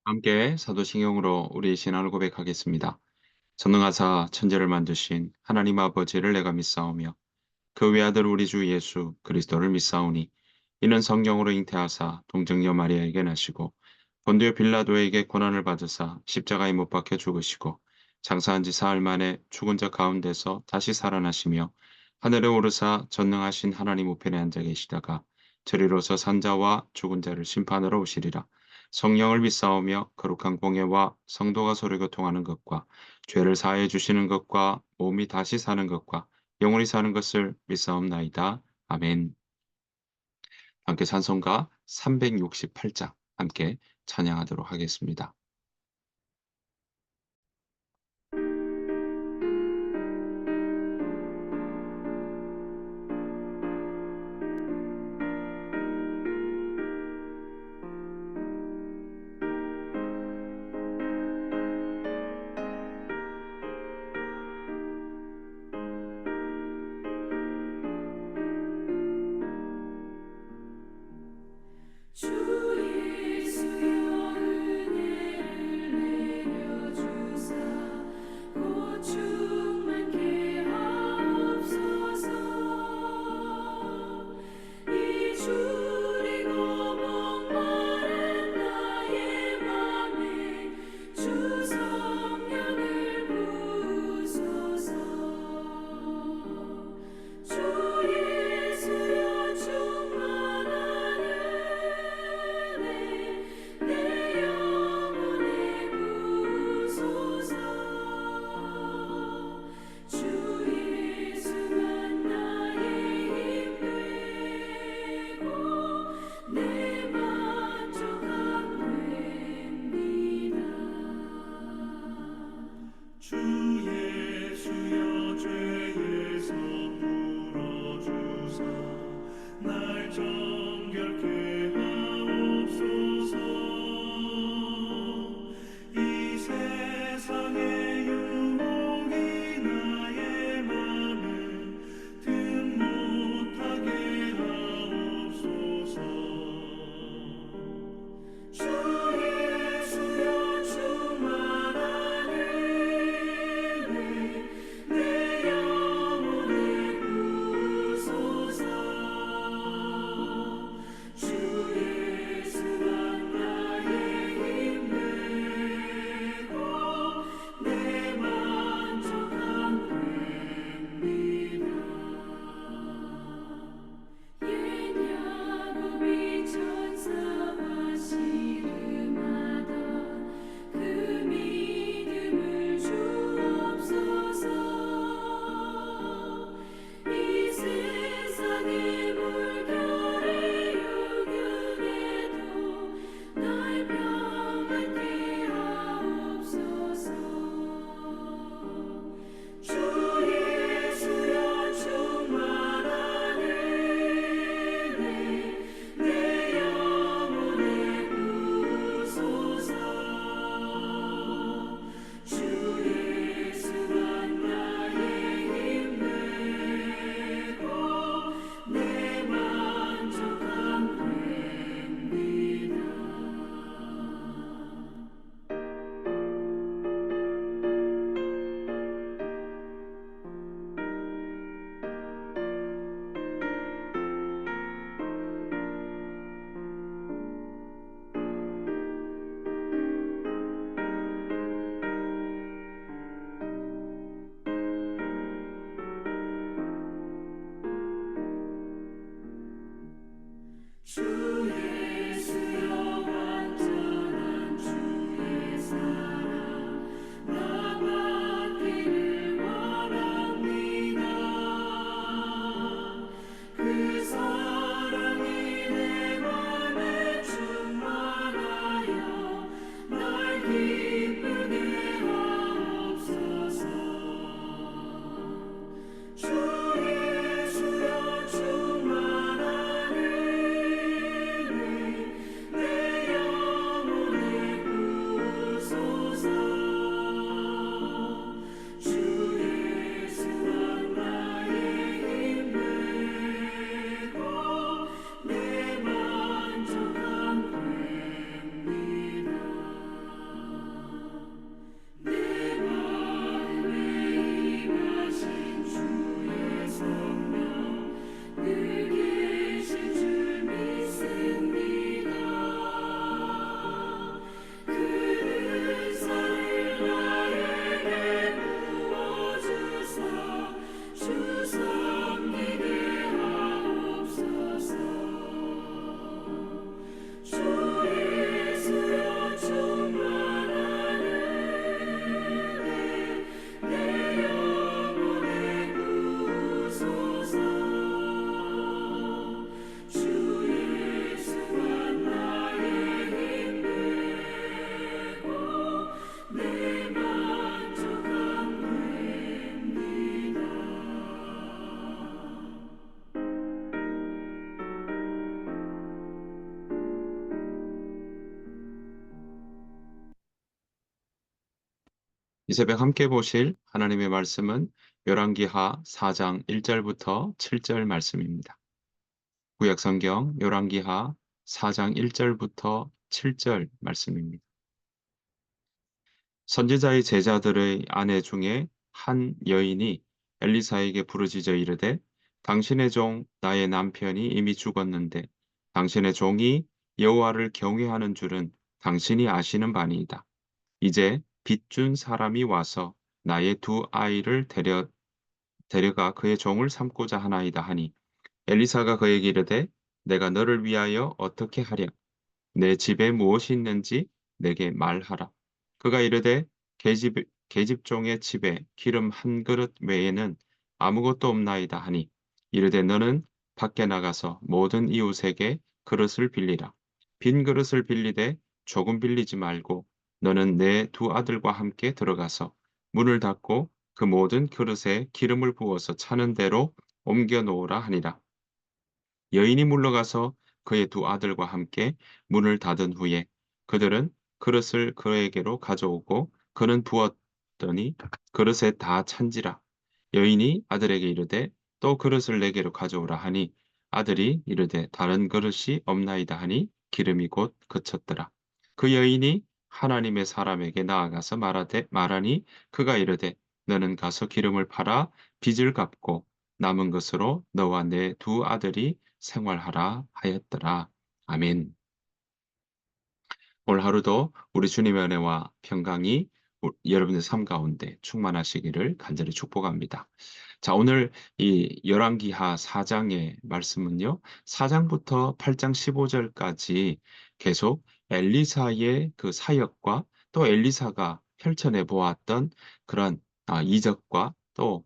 함께 사도신경으로 우리 신앙을 고백하겠습니다. 전능하사 천지를 만드신 하나님 아버지를 내가 믿사오며 그 외아들 우리 주 예수 그리스도를 믿사오니 이는 성경으로 잉태하사 동정녀 마리아에게 나시고 본디오 빌라도에게 고난을 받으사 십자가에 못 박혀 죽으시고 장사한 지 사흘 만에 죽은 자 가운데서 다시 살아나시며 하늘에 오르사 전능하신 하나님 우편에 앉아 계시다가 저리로서 산자와 죽은 자를 심판하러 오시리라. 성령을 믿사오며 거룩한 공예와 성도가 서로 교통하는 것과 죄를 사해 주시는 것과 몸이 다시 사는 것과 영원히 사는 것을 믿사옵나이다. 아멘. 함께 찬송가 368장 함께 찬양하도록 하겠습니다. 주 예수여 이 새벽 함께 보실 하나님의 말씀은 열왕기하 4장 1절부터 7절 말씀입니다. 구약 성경 열왕기하 4장 1절부터 7절 말씀입니다. 선지자의 제자들의 아내 중에 한 여인이 엘리사에게 부르짖어 이르되 당신의 종 나의 남편이 이미 죽었는데 당신의 종이 여호와를 경외하는 줄은 당신이 아시는 바니이다. 이제 빚준 사람이 와서 나의 두 아이를 데려가 그의 종을 삼고자 하나이다 하니 엘리사가 그에게 이르되 내가 너를 위하여 어떻게 하랴 내 집에 무엇이 있는지 내게 말하라. 그가 이르되 계집종의 집에 기름 한 그릇 외에는 아무것도 없나이다 하니 이르되 너는 밖에 나가서 모든 이웃에게 그릇을 빌리라. 빈 그릇을 빌리되 조금 빌리지 말고 너는 내 두 아들과 함께 들어가서 문을 닫고 그 모든 그릇에 기름을 부어서 차는 대로 옮겨 놓으라 하니라. 여인이 물러가서 그의 두 아들과 함께 문을 닫은 후에 그들은 그릇을 그에게로 가져오고 그는 부었더니 그릇에 다 찬지라. 여인이 아들에게 이르되 또 그릇을 내게로 가져오라 하니 아들이 이르되 다른 그릇이 없나이다 하니 기름이 곧 그쳤더라. 그 여인이 하나님의 사람에게 나아가서 말하니 그가 이르되 너는 가서 기름을 팔아 빚을 갚고 남은 것으로 너와 내 두 아들이 생활하라 하였더라. 아멘. 오늘 하루도 우리 주님의 은혜와 평강이 여러분의 삶 가운데 충만하시기를 간절히 축복합니다. 자, 오늘 이 열왕기하 4장의 말씀은요. 4장부터 8장 15절까지 계속 엘리사의 그 사역과 또 엘리사가 펼쳐내 보았던 그런 이적과 또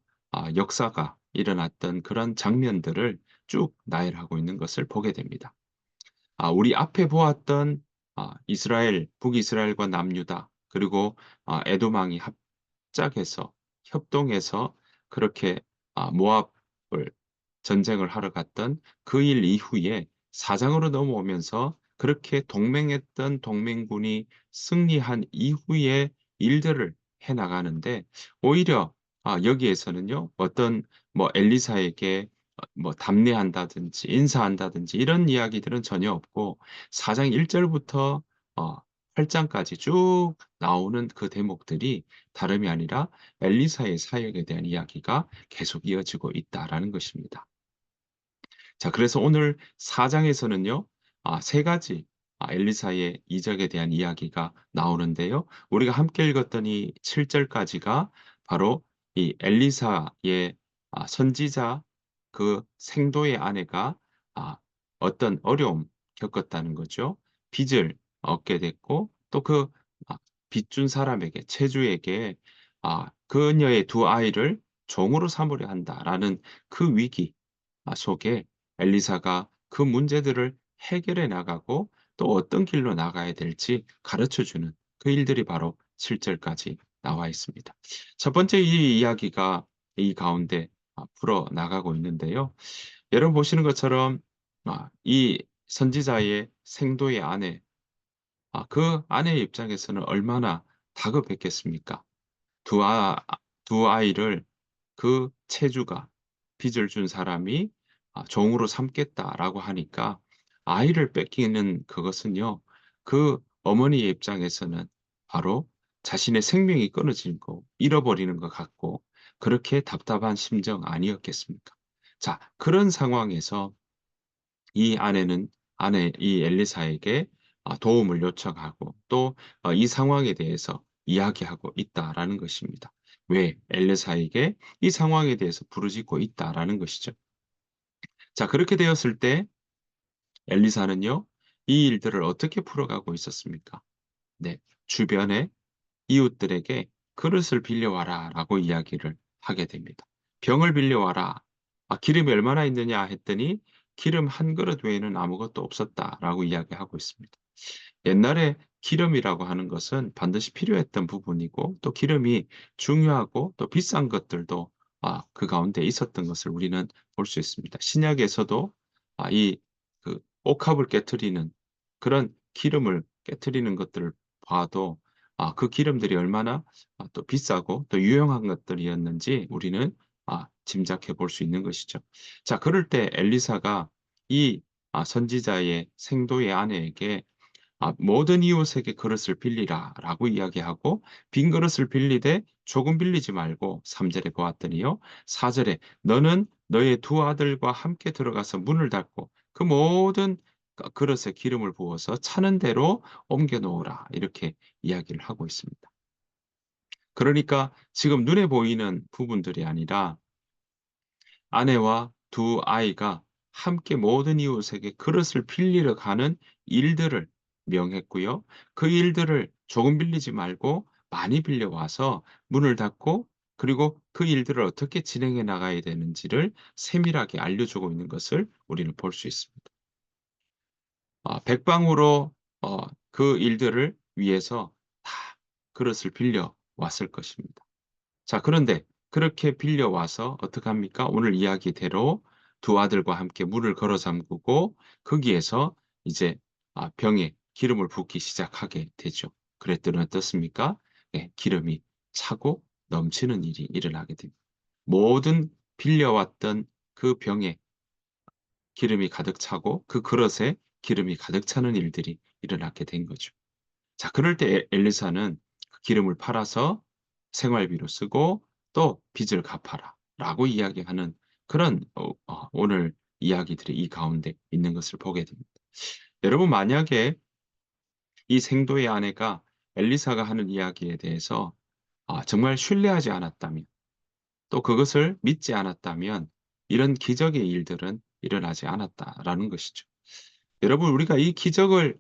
역사가 일어났던 그런 장면들을 쭉 나열하고 있는 것을 보게 됩니다. 우리 앞에 보았던 이스라엘, 북이스라엘과 남유다, 그리고 에돔왕이 합작해서 협동해서 그렇게 모압을 전쟁을 하러 갔던 그 일 이후에 사장으로 넘어오면서 그렇게 동맹했던 동맹군이 승리한 이후의 일들을 해 나가는데 오히려 여기에서는요 어떤 뭐 엘리사에게 뭐 답례한다든지 인사한다든지 이런 이야기들은 전혀 없고 4장 1절부터 8장까지 쭉 나오는 그 대목들이 다름이 아니라 엘리사의 사역에 대한 이야기가 계속 이어지고 있다라는 것입니다. 자, 그래서 오늘 4장에서는요, 세 가지 엘리사의 이적에 대한 이야기가 나오는데요. 우리가 함께 읽었던 이 7절까지가 바로 이 엘리사의 선지자 그 생도의 아내가 아, 어떤 어려움 겪었다는 거죠. 빚을 얻게 됐고 또 그 빚준 사람에게 체주에게 그녀의 두 아이를 종으로 삼으려 한다라는 그 위기 속에 엘리사가 그 문제들을 해결해 나가고 또 어떤 길로 나가야 될지 가르쳐 주는 그 일들이 바로 7절까지 나와 있습니다. 첫 번째 이 이야기가 이 가운데 풀어 나가고 있는데요. 여러분 보시는 것처럼 이 선지자의 생도의 아내, 그 아내의 입장에서는 얼마나 다급했겠습니까? 두, 아, 두 아이를 그 채주가 빚을 준 사람이 종으로 삼겠다라고 하니까 아이를 뺏기는 그것은요, 그 어머니의 입장에서는 바로 자신의 생명이 끊어지는 거, 잃어버리는 것 같고, 그렇게 답답한 심정 아니었겠습니까? 자, 그런 상황에서 이 이 엘리사에게 도움을 요청하고 또 이 상황에 대해서 이야기하고 있다라는 것입니다. 왜 엘리사에게 이 상황에 대해서 부르짖고 있다라는 것이죠. 자, 그렇게 되었을 때 엘리사는요, 이 일들을 어떻게 풀어가고 있었습니까? 네, 주변에 이웃들에게 그릇을 빌려와라 라고 이야기를 하게 됩니다. 병을 빌려와라. 기름이 얼마나 있느냐 했더니 기름 한 그릇 외에는 아무것도 없었다라고 이야기하고 있습니다. 옛날에 기름이라고 하는 것은 반드시 필요했던 부분이고 또 기름이 중요하고 또 비싼 것들도 그 가운데 있었던 것을 우리는 볼 수 있습니다. 신약에서도 이 그 옥합을 깨트리는 그런 기름을 깨트리는 것들을 봐도 그 기름들이 얼마나 또 비싸고 또 유용한 것들이었는지 우리는 짐작해 볼 수 있는 것이죠. 자, 그럴 때 엘리사가 이 선지자의 생도의 아내에게 모든 이웃에게 그릇을 빌리라라고 이야기하고 빈 그릇을 빌리되 조금 빌리지 말고 3절에 보았더니요. 4절에 너는 너의 두 아들과 함께 들어가서 문을 닫고 그 모든 그릇에 기름을 부어서 차는 대로 옮겨 놓으라. 이렇게 이야기를 하고 있습니다. 그러니까 지금 눈에 보이는 부분들이 아니라 아내와 두 아이가 함께 모든 이웃에게 그릇을 빌리러 가는 일들을 명했고요. 그 일들을 조금 빌리지 말고 많이 빌려와서 문을 닫고 그리고 그 일들을 어떻게 진행해 나가야 되는지를 세밀하게 알려주고 있는 것을 우리는 볼 수 있습니다. 백방으로 그 일들을 위해서 다 그릇을 빌려 왔을 것입니다. 자, 그런데 그렇게 빌려와서 어떡합니까? 오늘 이야기대로 두 아들과 함께 문을 걸어 잠그고 거기에서 이제 병에 기름을 붓기 시작하게 되죠. 그랬더니 어떻습니까? 예, 기름이 차고 넘치는 일이 일어나게 됩니다. 모든 빌려왔던 그 병에 기름이 가득 차고 그 그릇에 기름이 가득 차는 일들이 일어나게 된 거죠. 자, 그럴 때 엘리사는 그 기름을 팔아서 생활비로 쓰고 또 빚을 갚아라 라고 이야기하는 그런 오늘 이야기들이 이 가운데 있는 것을 보게 됩니다. 여러분, 만약에 이 생도의 아내가 엘리사가 하는 이야기에 대해서 정말 신뢰하지 않았다면 또 그것을 믿지 않았다면 이런 기적의 일들은 일어나지 않았다라는 것이죠. 여러분, 우리가 이 기적을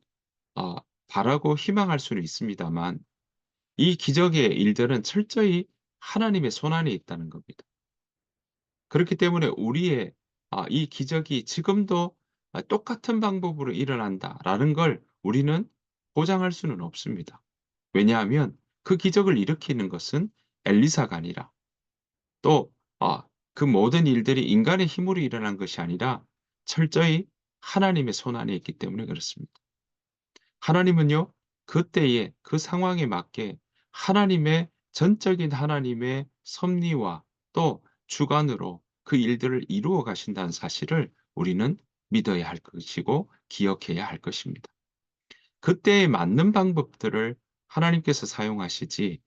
어, 바라고 희망할 수는 있습니다만 이 기적의 일들은 철저히 하나님의 손안에 있다는 겁니다. 그렇기 때문에 우리의 이 기적이 지금도 똑같은 방법으로 일어난다라는 걸 우리는 보장할 수는 없습니다. 왜냐하면 그 기적을 일으키는 것은 엘리사가 아니라 또 그 모든 일들이 인간의 힘으로 일어난 것이 아니라 철저히 하나님의 손안에 있기 때문에 그렇습니다. 하나님은요, 그때의 그 상황에 맞게 하나님의 섭리와 또 주관으로 그 일들을 이루어 가신다는 사실을 우리는 믿어야 할 것이고 기억해야 할 것입니다. 그때에 맞는 방법들을 하나님께서 사용하시지,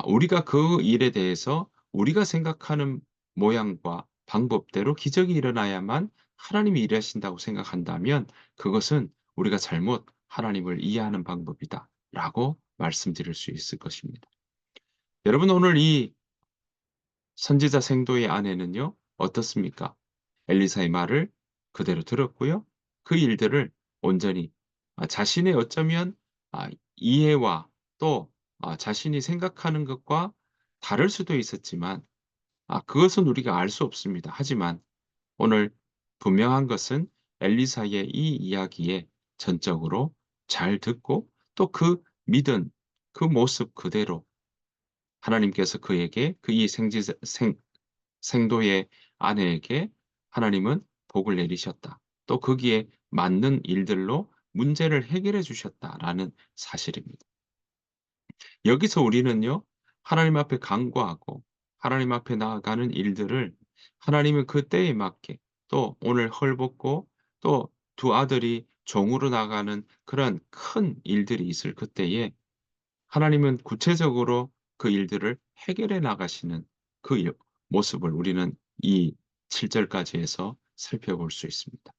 우리가 그 일에 대해서 우리가 생각하는 모양과 방법대로 기적이 일어나야만 하나님이 일하신다고 생각한다면 그것은 우리가 잘못 하나님을 이해하는 방법이다라고 말씀드릴 수 있을 것입니다. 여러분, 오늘 이 선지자 생도의 아내는요, 어떻습니까? 엘리사의 말을 그대로 들었고요. 그 일들을 온전히 자신의 어쩌면 이해와 또 자신이 생각하는 것과 다를 수도 있었지만 그것은 우리가 알 수 없습니다. 하지만 오늘 분명한 것은 엘리사의 이 이야기에 전적으로 잘 듣고 또 그 믿은 그 모습 그대로 하나님께서 그에게 그 이 생도의 아내에게 하나님은 복을 내리셨다. 또 거기에 맞는 일들로 문제를 해결해 주셨다라는 사실입니다. 여기서 우리는요, 하나님 앞에 간구하고 하나님 앞에 나아가는 일들을 하나님은 그 때에 맞게 또 오늘 헐벗고 또 두 아들이 종으로 나가는 그런 큰 일들이 있을 그때에 하나님은 구체적으로 그 일들을 해결해 나가시는 그 모습을 우리는 이 7절까지 해서 살펴볼 수 있습니다.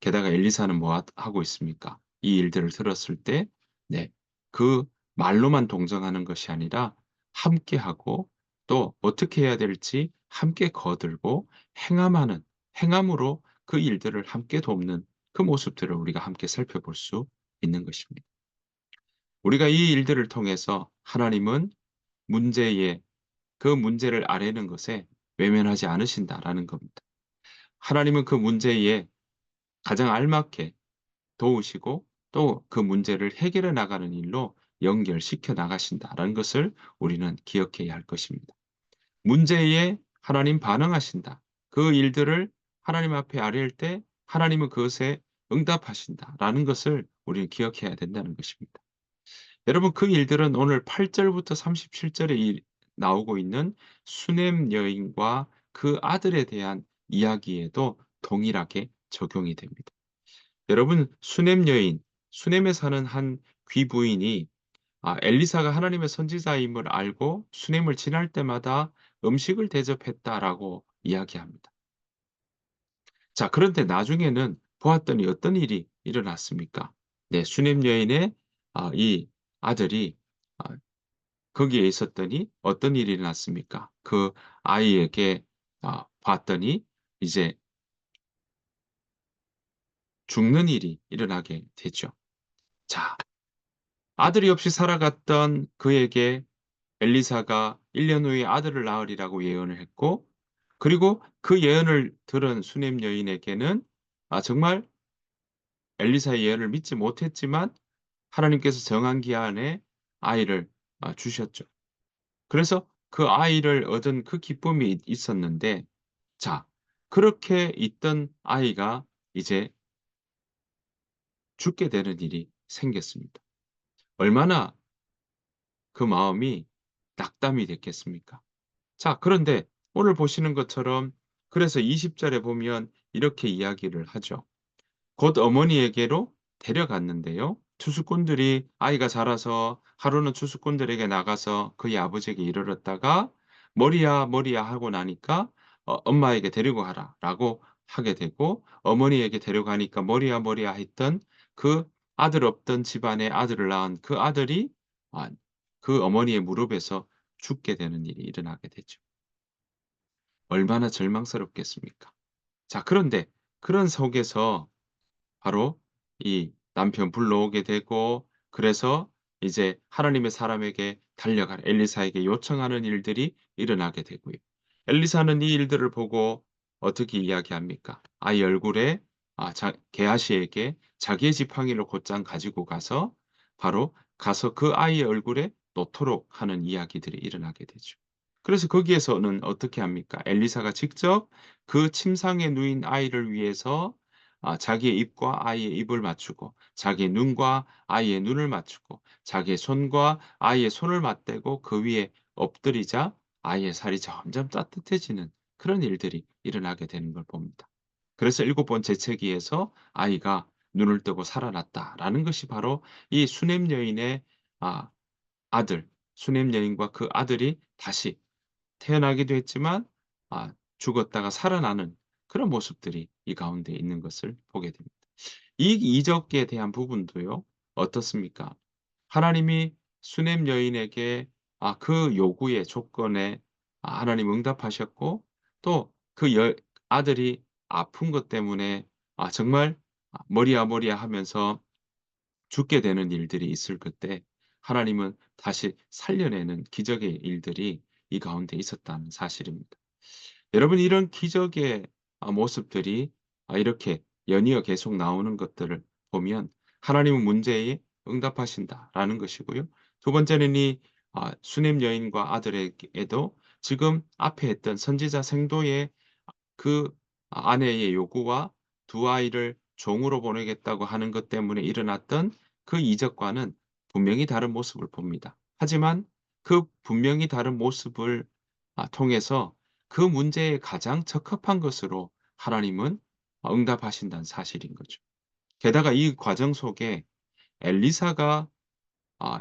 게다가 엘리사는 뭐 하고 있습니까? 이 일들을 들었을 때, 네, 그 말로만 동정하는 것이 아니라 함께하고 또 어떻게 해야 될지 함께 거들고 행함하는, 행함으로 그 일들을 함께 돕는 그 모습들을 우리가 함께 살펴볼 수 있는 것입니다. 우리가 이 일들을 통해서 하나님은 문제에 그 문제를 아뢰는 것에 외면하지 않으신다라는 겁니다. 하나님은 그 문제에 가장 알맞게 도우시고 또 그 문제를 해결해 나가는 일로 연결시켜 나가신다라는 것을 우리는 기억해야 할 것입니다. 문제에 하나님 반응하신다. 그 일들을 하나님 앞에 아뢰을 때 하나님은 그것에 응답하신다라는 것을 우리는 기억해야 된다는 것입니다. 여러분 그 일들은 오늘 8 절부터 37 절에 나오고 있는 수넴 여인과 그 아들에 대한 이야기에도 동일하게 적용이 됩니다. 여러분 수넴 여인, 수넴에 사는 한 귀부인이 엘리사가 하나님의 선지자임을 알고 수넴을 지날 때마다 음식을 대접했다라고 이야기합니다. 자, 그런데 나중에는 보았더니 어떤 일이 일어났습니까? 네, 수넴 여인의 이 아들이 아 거기에 있었더니 어떤 일이 일어났습니까? 그 아이에게 봤더니 이제 죽는 일이 일어나게 되죠. 자, 아들이 없이 살아갔던 그에게 엘리사가 1년 후에 아들을 낳으리라고 예언을 했고, 그리고 그 예언을 들은 수넴 여인에게는 정말 엘리사의 예언을 믿지 못했지만 하나님께서 정한 기한에 아이를 주셨죠. 그래서 그 아이를 얻은 그 기쁨이 있었는데, 자, 그렇게 있던 아이가 이제 죽게 되는 일이 생겼습니다. 얼마나 그 마음이 낙담이 됐겠습니까? 자, 그런데 오늘 보시는 것처럼 그래서 20 절에 보면 이렇게 이야기를 하죠. 곧 어머니에게로 데려갔는데요. 투수꾼들이 아이가 자라서 하루는 투수꾼들에게 나가서 그의 아버지에게 이르렀다가 "머리야, 머리야." 하고 나니까 "엄마에게 데리고 가라."라고 하게 되고, 어머니에게 데려가니까 "머리야, 머리야." 했던 그 아들 없던 집안에 아들을 낳은 그 아들이 아 그 어머니의 무릎에서 죽게 되는 일이 일어나게 되죠. 얼마나 절망스럽겠습니까? 자, 그런데 그런 속에서 바로 이 남편 불러오게 되고, 그래서 이제 하나님의 사람에게 달려가라 엘리사에게 요청하는 일들이 일어나게 되고요. 엘리사는 이 일들을 보고 어떻게 이야기합니까? 아이 얼굴에 게하시에게 자기의 지팡이를 곧장 가지고 가서 바로 가서 그 아이의 얼굴에 놓도록 하는 이야기들이 일어나게 되죠. 그래서 거기에서는 어떻게 합니까? 엘리사가 직접 그 침상에 누인 아이를 위해서 자기의 입과 아이의 입을 맞추고, 자기의 눈과 아이의 눈을 맞추고, 자기의 손과 아이의 손을 맞대고 그 위에 엎드리자 아이의 살이 점점 따뜻해지는 그런 일들이 일어나게 되는 걸 봅니다. 그래서 일곱 번 재채기에서 아이가 눈을 뜨고 살아났다라는 것이 바로 이 수넴 여인의 아 아들, 수넴 여인과 그 아들이 다시 태어나기도 했지만 죽었다가 살아나는 그런 모습들이 이 가운데 있는 것을 보게 됩니다. 이 이적에 대한 부분도요. 어떻습니까? 하나님이 수넴 여인에게 그 요구의 조건에 하나님 응답하셨고, 또 그 아들이 아픈 것 때문에 정말 머리야 머리야 하면서 죽게 되는 일들이 있을 그때 하나님은 다시 살려내는 기적의 일들이 이 가운데 있었다는 사실입니다. 여러분 이런 기적의 모습들이 이렇게 연이어 계속 나오는 것들을 보면 하나님은 문제에 응답하신다라는 것이고요. 두 번째는 이 수넴 여인과 아들에게도 지금 앞에 했던 선지자 생도의 그 아내의 요구와 두 아이를 종으로 보내겠다고 하는 것 때문에 일어났던 그 이적과는 분명히 다른 모습을 봅니다. 하지만 그 분명히 다른 모습을 통해서 그 문제에 가장 적합한 것으로 하나님은 응답하신다는 사실인 거죠. 게다가 이 과정 속에 엘리사가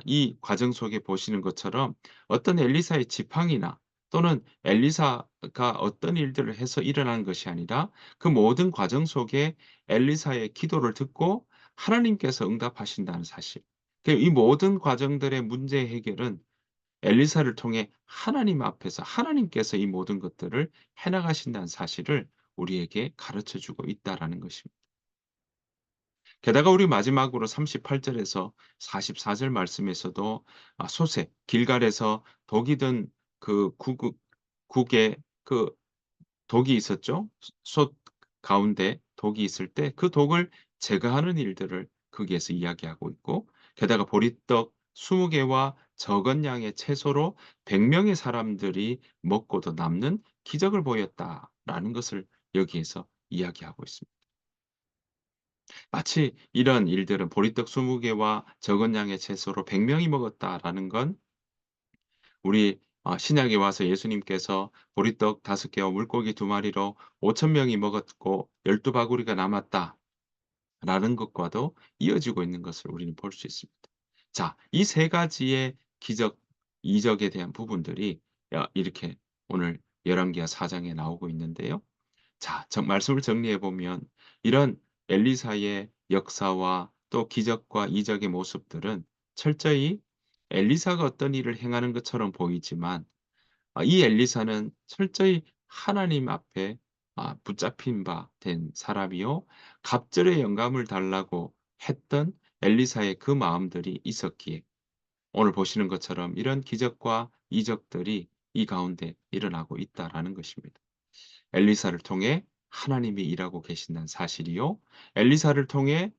이 과정 속에 보시는 것처럼 어떤 엘리사의 지팡이나 또는 엘리사가 어떤 일들을 해서 일어난 것이 아니라 그 모든 과정 속에 엘리사의 기도를 듣고 하나님께서 응답하신다는 사실. 이 모든 과정들의 문제 해결은 엘리사를 통해 하나님 앞에서 하나님께서 이 모든 것들을 해 나가신다는 사실을 우리에게 가르쳐 주고 있다라는 것입니다. 게다가 우리 마지막으로 38 절에서 44절 말씀에서도 솥에 길갈에서 독이 든 그 국에 그 독이 있었죠. 솥 가운데 독이 있을 때 그 독을 제거하는 일들을 거기에서 이야기하고 있고, 게다가 보리떡 20 개와 적은 양의 채소로 100 명의 사람들이 먹고도 남는 기적을 보였다라는 것을 여기에서 이야기하고 있습니다. 마치 이런 일들은 보리떡 20개와 적은 양의 채소로 100명이 먹었다라는 건 우리 신약에 와서 예수님께서 보리떡 5개와 물고기 2마리로 5,000명이 먹었고 12바구리가 남았다라는 것과도 이어지고 있는 것을 우리는 볼 수 있습니다. 자, 이 세 가지의 기적, 이적에 대한 부분들이 이렇게 오늘 열왕기하 4장에 나오고 있는데요. 자, 말씀을 정리해 보면 이런 엘리사의 역사와 또 기적과 이적의 모습들은 철저히 엘리사가 어떤 일을 행하는 것처럼 보이지만 이 엘리사는 철저히 하나님 앞에 붙잡힌 바 된 사람이요. 갑절의 영감을 달라고 했던 엘리사의 그 마음들이 있었기에 오늘 보시는 것처럼 이런 기적과 이적들이 이 가운데 일어나고 있다라는 것입니다. 엘리사를 통해 하나님이 일하고 계신다는 사실이요. 엘리사를 통해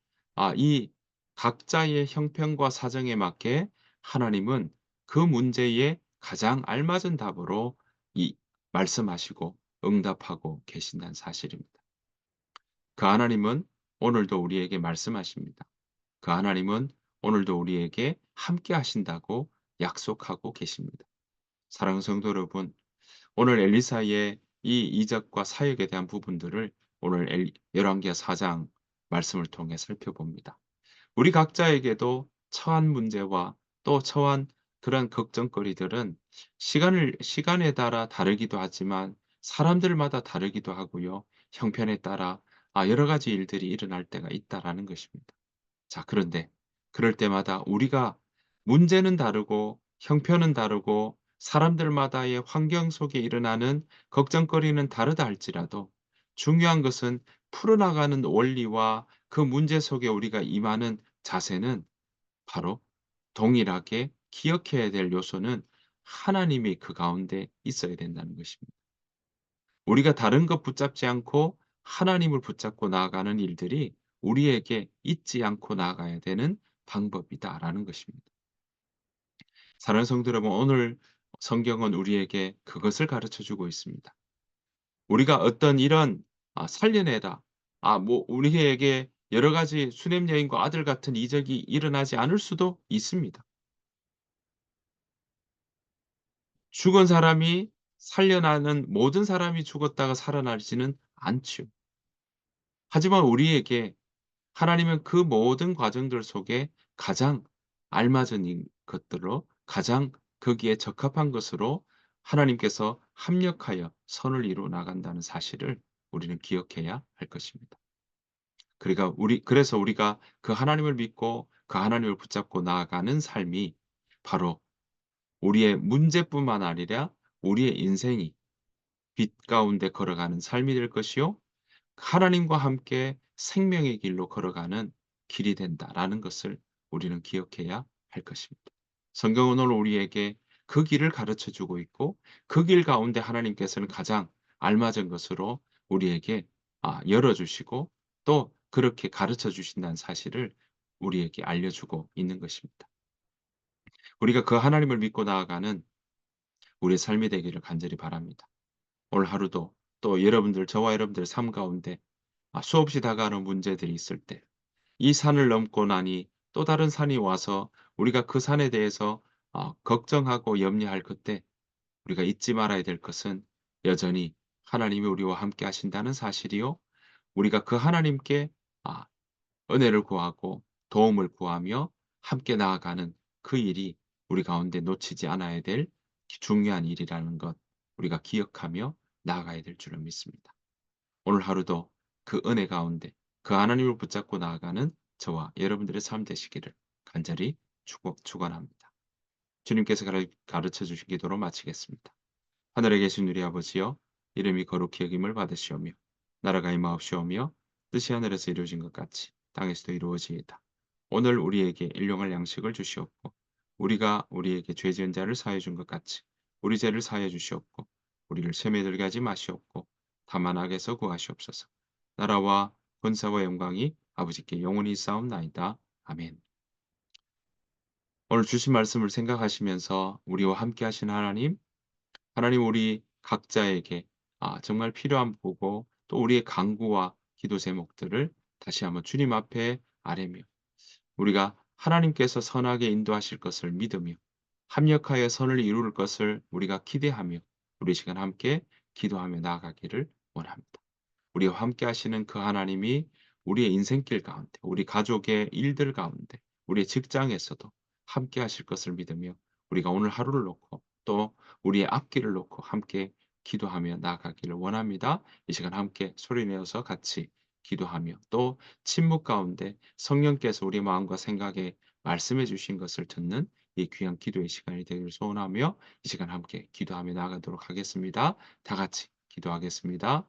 이 각자의 형편과 사정에 맞게 하나님은 그 문제에 가장 알맞은 답으로 이 말씀하시고 응답하고 계신다는 사실입니다. 그 하나님은 오늘도 우리에게 말씀하십니다. 그 하나님은 오늘도 우리에게 함께 하신다고 약속하고 계십니다. 사랑하는 성도 여러분, 오늘 엘리사의 이 이적과 사역에 대한 부분들을 오늘 열왕기하 4장 말씀을 통해 살펴봅니다. 우리 각자에게도 처한 문제와 또 처한 그런 걱정거리들은 시간에 따라 다르기도 하지만 사람들마다 다르기도 하고요. 형편에 따라 여러 가지 일들이 일어날 때가 있다라는 것입니다. 자, 그런데 그럴 때마다 우리가 문제는 다르고 형편은 다르고 사람들마다의 환경 속에 일어나는 걱정거리는 다르다 할지라도 중요한 것은 풀어나가는 원리와 그 문제 속에 우리가 임하는 자세는 바로 동일하게 기억해야 될 요소는 하나님이 그 가운데 있어야 된다는 것입니다. 우리가 다른 것 붙잡지 않고 하나님을 붙잡고 나아가는 일들이 우리에게 잊지 않고 나아가야 되는 방법이다라는 것입니다. 사랑하는 성도 여러분, 오늘 성경은 우리에게 그것을 가르쳐 주고 있습니다. 우리가 어떤 이런 살려내다 우리에게 여러 가지 수냄 여인과 아들 같은 이적이 일어나지 않을 수도 있습니다. 죽은 사람이 살려나는 모든 사람이 죽었다가 살아나지는 않지요. 하지만 우리에게 하나님은 그 모든 과정들 속에 가장 알맞은 것들로 가장 거기에 적합한 것으로 하나님께서 합력하여 선을 이루어 나간다는 사실을 우리는 기억해야 할 것입니다. 그래서 우리가 그 하나님을 믿고 그 하나님을 붙잡고 나아가는 삶이 바로 우리의 문제뿐만 아니라 우리의 인생이 빛 가운데 걸어가는 삶이 될 것이요. 하나님과 함께 생명의 길로 걸어가는 길이 된다라는 것을 우리는 기억해야 할 것입니다. 성경은 오늘 우리에게 그 길을 가르쳐 주고 있고 그 길 가운데 하나님께서는 가장 알맞은 것으로 우리에게 열어 주시고 또 그렇게 가르쳐 주신다는 사실을 우리에게 알려주고 있는 것입니다. 우리가 그 하나님을 믿고 나아가는 우리의 삶이 되기를 간절히 바랍니다. 오늘 하루도 또 저와 여러분들 삶 가운데 수없이 다가오는 문제들이 있을 때 이 산을 넘고 나니 또 다른 산이 와서 우리가 그 산에 대해서 걱정하고 염려할 그때 우리가 잊지 말아야 될 것은 여전히 하나님이 우리와 함께 하신다는 사실이요. 우리가 그 하나님께 아 은혜를 구하고 도움을 구하며 함께 나아가는 그 일이 우리 가운데 놓치지 않아야 될 중요한 일이라는 것 우리가 기억하며 나아가야 될 줄을 믿습니다. 오늘 하루도 그 은혜 가운데 그 하나님을 붙잡고 나아가는 저와 여러분들의 삶 되시기를 간절히 축원합니다. 주님께서 가르쳐 주신 기도로 마치겠습니다. 하늘에 계신 우리 아버지여, 이름이 거룩히 여김을 받으시오며 나라가 임하옵시오며 뜻이 하늘에서 이루어진 것 같이 땅에서도 이루어지이다. 오늘 우리에게 일용할 양식을 주시옵고 우리가 우리에게 죄 지은 자를 사하여 준 것 같이 우리 죄를 사하여 주시옵고 우리를 시험에 들게 하지 마시옵고 다만 악에서 구하시옵소서. 나라와 권세와 영광이 아버지께 영원히 있사옵나이다. 아멘. 오늘 주신 말씀을 생각하시면서 우리와 함께 하신 하나님 우리 각자에게 정말 필요한 보고 또 우리의 간구와 기도 제목들을 다시 한번 주님 앞에 아뢰며 우리가 하나님께서 선하게 인도하실 것을 믿으며 합력하여 선을 이룰 것을 우리가 기대하며 우리 시간 함께 기도하며 나아가기를 원합니다. 우리와 함께 하시는 그 하나님이 우리의 인생길 가운데, 우리 가족의 일들 가운데, 우리의 직장에서도 함께 하실 것을 믿으며 우리가 오늘 하루를 놓고 또 우리의 앞길을 놓고 함께 기도하며 나아가기를 원합니다. 이 시간 함께 소리내어서 같이 기도하며 또 침묵 가운데 성령께서 우리 마음과 생각에 말씀해 주신 것을 듣는 이 귀한 기도의 시간이 되기를 소원하며 이 시간 함께 기도하며 나아가도록 하겠습니다. 다 같이 기도하겠습니다.